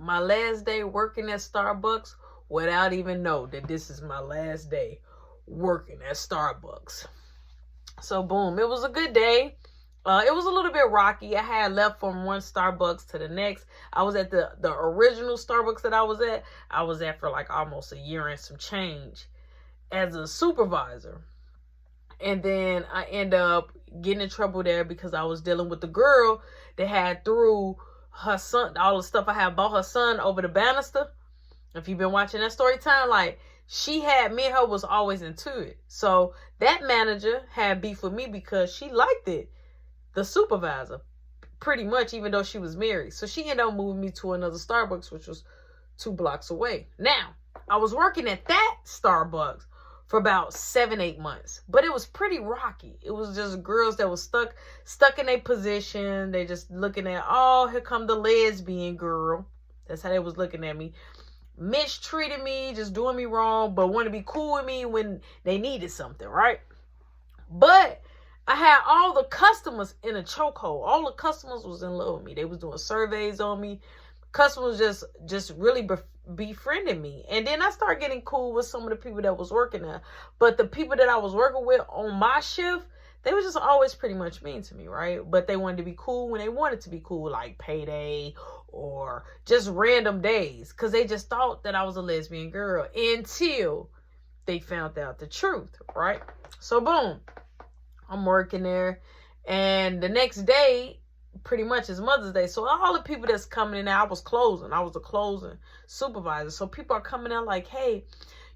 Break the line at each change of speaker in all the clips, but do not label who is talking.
my last day working at Starbucks without even know that this is my last day working at Starbucks. So boom, it was a good day. It was a little bit rocky. I had left from one Starbucks to the next. I was at the original Starbucks that I was at. I was at for like almost a year and some change as a supervisor. And then I end up getting in trouble there because I was dealing with the girl that had threw her son, all the stuff I had bought her son over the banister. If you've been watching that story time, like, she had, me and her was always into it. So that manager had beef with me because she liked it, the supervisor, pretty much, even though she was married. So she ended up moving me to another Starbucks, which was 2 blocks away. Now, I was working at that Starbucks for about 7-8 months, but it was pretty rocky. It was just girls that was stuck in a position. They just looking at, oh, here come the lesbian girl. That's how they was looking at me. Mistreated me, just doing me wrong, but want to be cool with me when they needed something, right? But I had all the customers in a chokehold. All the customers was in love with me. They was doing surveys on me. Customers just really befriending me. And then I started getting cool with some of the people that was working there. But the people that I was working with on my shift, they were just always pretty much mean to me, right? But they wanted to be cool when they wanted to be cool, like payday or just random days, because they just thought that I was a lesbian girl until they found out the truth, right? So boom, I'm working there, and the next day pretty much is Mother's Day. So all the people that's coming in there, I was a closing supervisor. So people are coming in like, hey,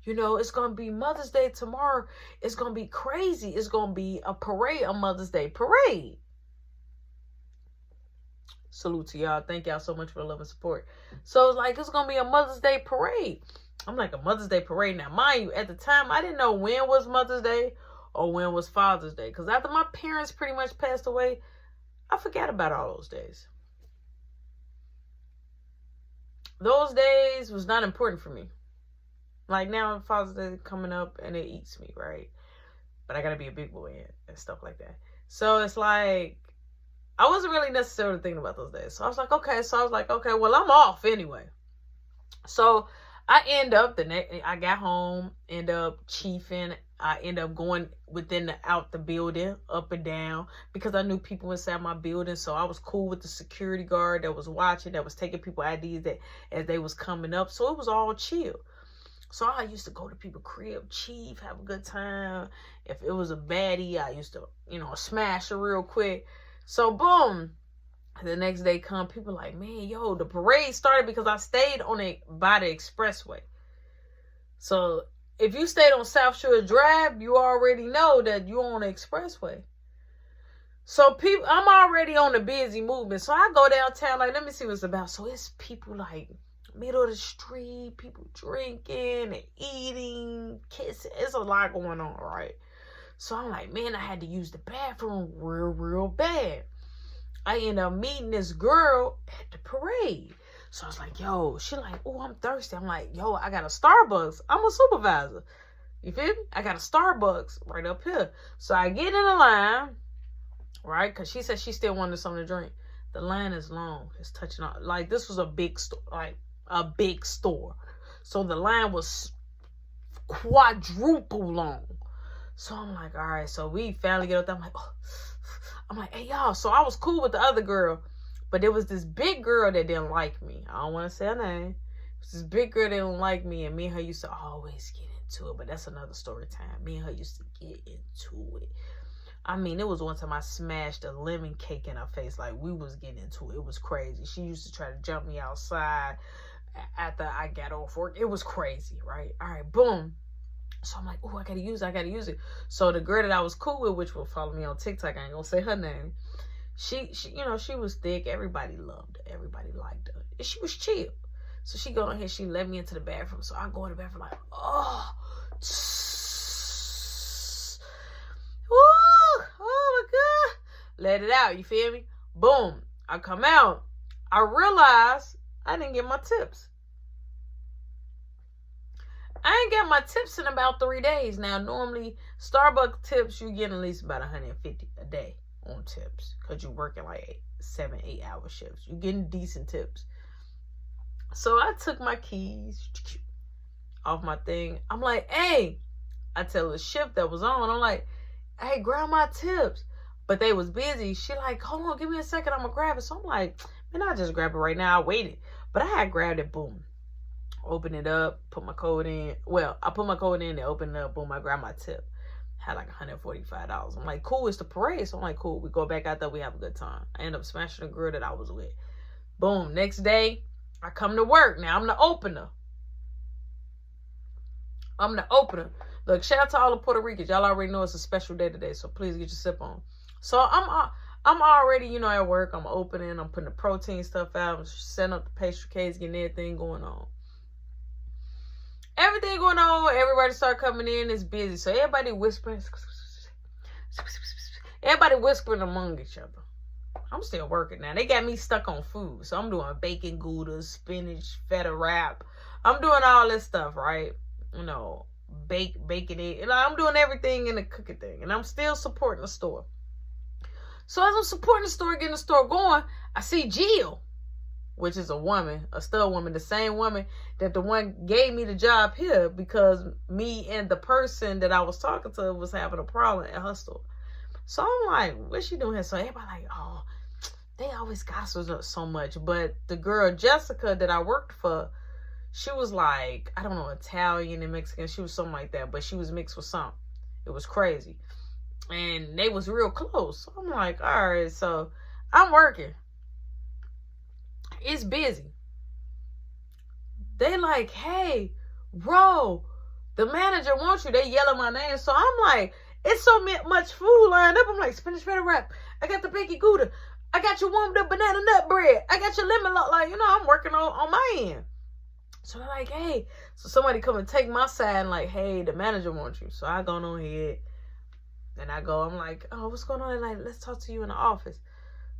you know, it's going to be Mother's Day tomorrow. It's going to be crazy. It's going to be a parade, a Mother's Day parade. Salute to y'all. Thank y'all so much for the love and support. So it's like, it's going to be a Mother's Day parade. I'm like, a Mother's Day parade. Now, mind you, at the time, I didn't know when was Mother's Day or when was Father's Day. Because after my parents pretty much passed away, I forgot about all those days. Those days was not important for me. Like now, Father's Day coming up and it eats me, right? But I got to be a big boy and stuff like that. So it's like, I wasn't really necessarily thinking about those days. So I was like, okay. So I was like, okay, well, I'm off anyway. So I end up, I got home, end up chiefing. I end up going out the building, up and down, because I knew people inside my building. So I was cool with the security guard that was watching, that was taking people IDs that as they was coming up. So it was all chill. So I used to go to people's crib, chief, have a good time. If it was a baddie, I used to, smash her real quick. So boom, the next day come, people like, man, yo, the parade started because I stayed by the expressway. So if you stayed on South Shore Drive, you already know that you're on the expressway. So I'm already on the busy movement. So I go downtown, like, let me see what it's about. So it's people like middle of the street, people drinking and eating, kissing. It's a lot going on, right? So I'm like, man, I had to use the bathroom real bad. I end up meeting this girl at the parade. So I was like, yo, she like, oh, I'm thirsty. I'm like, yo, I got a Starbucks. I'm a supervisor. You feel me? I got a Starbucks right up here. So I get in the line, right? Because she said she still wanted something to drink. The line is long. It's touching on, like, this was a big store, like a big store. So the line was quadruple long. So I'm like, all right. So we finally get up there. I'm like, hey, y'all. So I was cool with the other girl. But there was this big girl that didn't like me. I don't want to say her name. It was this big girl that didn't like me. And me and her used to always get into it. But that's another story time. Me and her used to get into it. I mean, it was one time I smashed a lemon cake in her face. Like, we was getting into it. It was crazy. She used to try to jump me outside after I got off work. It was crazy, right? All right, boom. So I'm like, oh, I gotta use it. So the girl that I was cool with, which will follow me on TikTok, I ain't gonna say her name. She she was thick. Everybody loved her. Everybody liked her. And she was chill. So she go on here, she let me into the bathroom. So I go in the bathroom like, oh, my God. Let it out, you feel me? Boom. I come out. I realize I didn't get my tips. I ain't got my tips in about 3 days. Now, normally, Starbucks tips, you get at least about $150 a day on tips. Because you're working like 7-8 hour shifts. You're getting decent tips. So I took my keys off my thing. I'm like, hey, I tell the shift that was on, I'm like, hey, grab my tips. But they was busy. She like, hold on, give me a second, I'm gonna grab it. So I'm like, man, I'll just grab it right now. I waited. But I had grabbed it, boom. Open it up, put my code in. Well, I put my code in, they open it up, boom, I grab my tip. Had like $145. I'm like, cool, it's the parade. So I'm like, cool, we go back out there, we have a good time. I end up smashing the girl that I was with. Boom, next day, I come to work. Now I'm the opener. Look, shout out to all the Puerto Ricans. Y'all already know it's a special day today, so please get your sip on. So I'm already, at work. I'm opening. I'm putting the protein stuff out. I'm setting up the pastry case, getting everything going on. Everything going on. Everybody start coming in. It's busy. So everybody whispering. Everybody whispering among each other. I'm still working now. They got me stuck on food. So I'm doing bacon gouda, spinach, feta wrap. I'm doing all this stuff, right? Baking it. I'm doing everything in the cooking thing. And I'm still supporting the store. So as I'm supporting the store, getting the store going, I see Jill, which is a woman, a stud woman, the same woman that the one gave me the job here because me and the person that I was talking to was having a problem at her store. So I'm like, what's she doing here? So everybody like, oh, they always gossip so much. But the girl, Jessica, that I worked for, she was like, I don't know, Italian and Mexican. She was something like that, but she was mixed with something. It was crazy. And they was real close. So I'm like, all right, so I'm working. It's busy. They like, hey, Ro, the manager wants you. They yelling my name. So I'm like, it's so much food lined up. I'm like, spinach feta wrap. I got the bacon gouda. I got your warmed up banana nut bread. I got your lemon. Like, I'm working on my end. So they're like, hey. So somebody come and take my side and like, hey, the manager wants you. So I go on ahead. And I'm like, oh, what's going on? Like, let's talk to you in the office.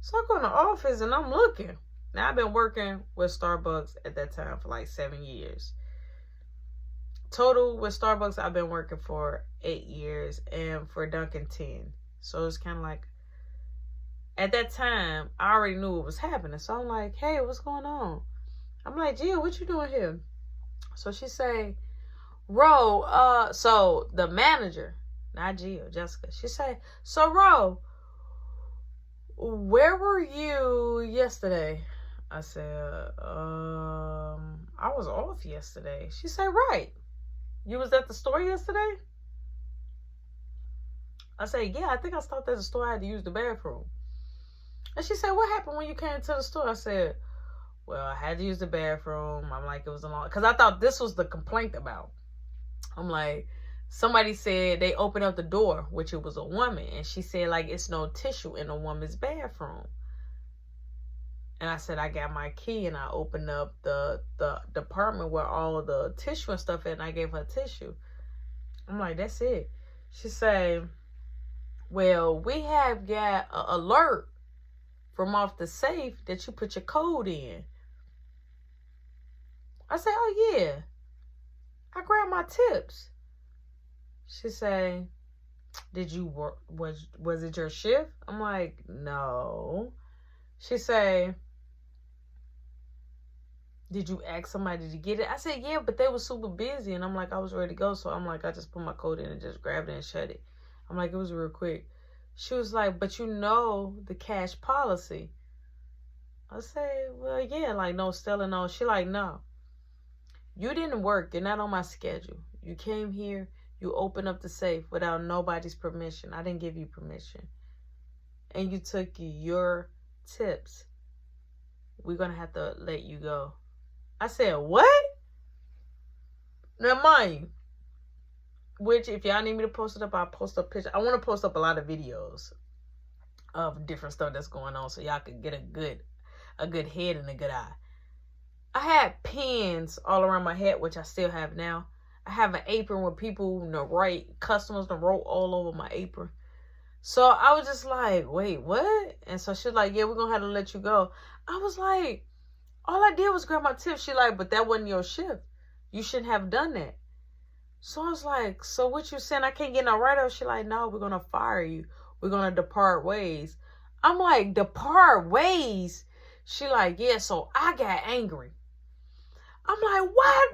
So I go in the office and I'm looking. Now, I've been working with Starbucks at that time for like 7 years. Total with Starbucks, I've been working for 8 years. And for Dunkin, 10. So it's kind of like, at that time, I already knew what was happening. So I'm like, hey, what's going on? I'm like, Jill, what you doing here? So she say, Ro, so the manager, not Jill, Jessica, she say, so Ro, where were you yesterday? I said, I was off yesterday. She said, right. You was at the store yesterday? I said, yeah, I think I stopped at the store. I had to use the bathroom. And she said, what happened when you came to the store? I said, well, I had to use the bathroom. I'm like, it was a long, because I thought this was the complaint about. I'm like, somebody said they opened up the door, which it was a woman. And she said, like, it's no tissue in a woman's bathroom. And I said, I got my key and I opened up the department where all of the tissue and stuff is, and I gave her tissue. I'm like, that's it. She said, well, we have got an alert from off the safe that you put your code in. I said, oh yeah, I grabbed my tips. She said, did you work, was it your shift? I'm like, no. She said, did you ask somebody to get it? I said, yeah, but they were super busy. And I'm like, I was ready to go. So I'm like, I just put my code in and just grabbed it and shut it. I'm like, it was real quick. She was like, but you know the cash policy. I said, well, yeah, like no stealing, no. She like, no. You didn't work. You're not on my schedule. You came here. You opened up the safe without nobody's permission. I didn't give you permission. And you took your tips. We're going to have to let you go. I said, what? Now, mind you, which if y'all need me to post it up, I'll post up pictures. I want to post up a lot of videos of different stuff that's going on so y'all can get a good head and a good eye. I had pins all around my head, which I still have now. I have an apron where people write, customers wrote all over my apron. So I was just like, wait, what? And so she's like, yeah, we're going to have to let you go. I was like, all I did was grab my tip. She like, but that wasn't your shift. You shouldn't have done that. So I was like, so what you saying? I can't get no write-up? She like, no, we're going to fire you. We're going to depart ways. I'm like, depart ways? She like, yeah. So I got angry. I'm like, why